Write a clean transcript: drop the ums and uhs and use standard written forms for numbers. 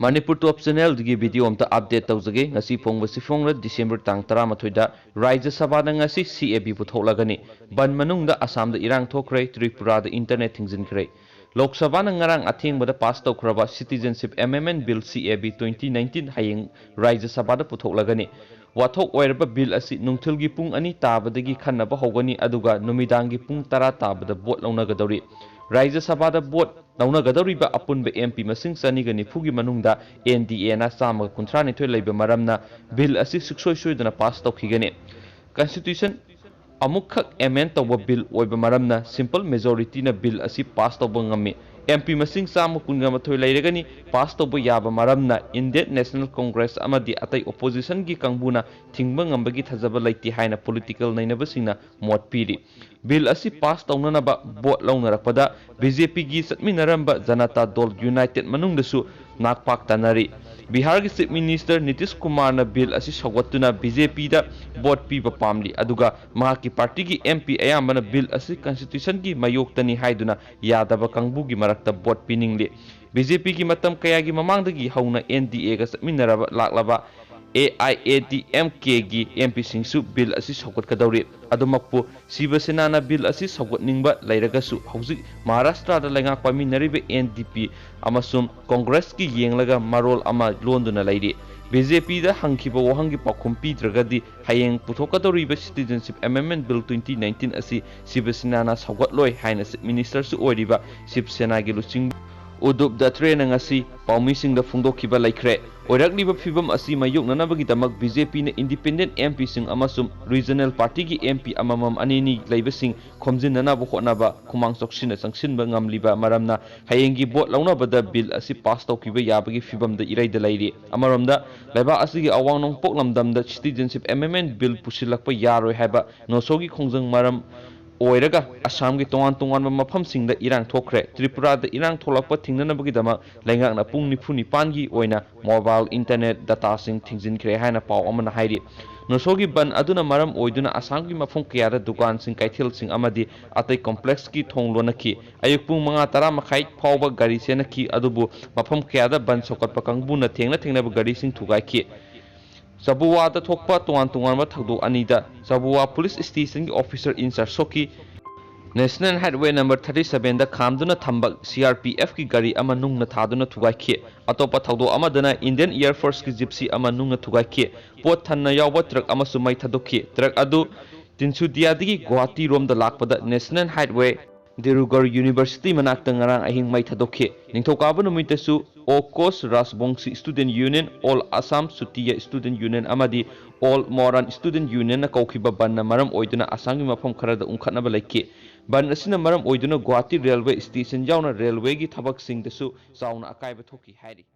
Manipur Top Channel digi video amta update tawjage ngasi phongba sifongla December tang 13 da Rajya Sabha da ngasi CAB putholagani ban manungda Assam da irang thokre Tripura da internet thingjinkhre Lok Sabha na ngarang athengba pass tawkraba Citizenship Amendment Bill CAB 2019 hayeng Rajya Sabha da putholagani wathok oiraba bill asi nungthilgi pung ani tabadagi khannaba hogani aduga numidangi pung 10 tabada vote launagadori Rajya Sabha da vote launagadoriba apunba MP masing saniga nifugi manungda NDA na sama kuntrani thoi leiba maramna bill asi suksoi soidana pass tawkhigani Constitution amukhak amend tawba bill oiba maramna simple majority na bill asi pass tawba ngami MP masing sama kunga mathoi leiragani pass tawba yaba maramna Indian National Congress amadi atai opposition gi kangbuna thingba ngambagi thajaba leiti haina political nainabasingna mot piri bill asi pass tawnanaba vote launarapada BJP gi satminaramba Janata Dol United manungdasu nakpak tanari Bihar ki Chief Minister Nitish Kumar na bill asi sawatuna BJP da vote piba pamli aduga mahaki party gi MP ayambana bill asi constitution gi mayoktani haiduna yadaba kangbu gi marakta vote piningli BJP gi matam kaya gi mamangdagi hauna NDA ga satminaraba laklaba AIADMK gi MP singsu bill asi sawat kadawri adumakpu Shiva Sena na bill asi sawat ningba lairagasu hauji Maharashtra da lenga paminaribe NDP amasum Congress ki yenglaga marol ama londuna lairi BJP da hangkiba wahangi pakhum pidragadi hayeng puthokadoriba Citizenship Amendment Bill 2019 asi Shiva Sena na sawat loi haina minister su oiriba Shiv Sena gi luching Udup da train ngasi paumising da phungdokhiba laikhre oirakliba phibam asi mayoknanabagi damak BJP na independent MP sing amasum regional party gi MP amamam anini leibasing khomjinna bo khonaba khumang soksina sangsinba ngamliba maramna hayengi bot launabada bill asi pass tawkiba yabagi phibam da iraida lairi amaramda laiba asigi awangnong poklamdam da Citizenship Amendment Bill pusilakpa yaroi haiba nosogi khongjang maram oiraga Assam gi tongan mafam singda irang thokre Tripura da irang tholakpa thingnanabagi dama lengakna pung nifuni pangi oina mobile internet data sing thingjinkhre haina paw amana hairi nosogi ban aduna maram oiduna Assam gi mafum kayada dukan sing kaithil sing amadi atai complex ki thonglonaki ayuk pung 5:10 makhai phawba gari senaki adubu mafam kayada ban sokatpa kangbuna thengna gari sing thugai Sabua da thokpa tongan ma thagdo anida Sabua police station ki officer in charge soki National Highway number 37 da khamduna thambak CRPF ki gari ama nungna thaduna thugaikhe atopa thagdo amadana Indian Air Force ki gypsy ama nungna thugaikhe pot thanna yawba truck ama sumai thadokhe truck adu Tinsudia digi Guwahati rom da lakpada National Highway Dirugarh University manakta ngarang ahing mai thadokhe ningthokaba numitasu Okos Rasbongsi Student Union All Assam Sutiya Student Union amadi All Moran Student Union na kaukiba ban na maram oiduna Assam gi mafam kharada umkhatnaba laikhe ban asina maram oiduna Guwahati Railway Station yauna railway gi thabak sing dasu chauna akaiba thoki hairi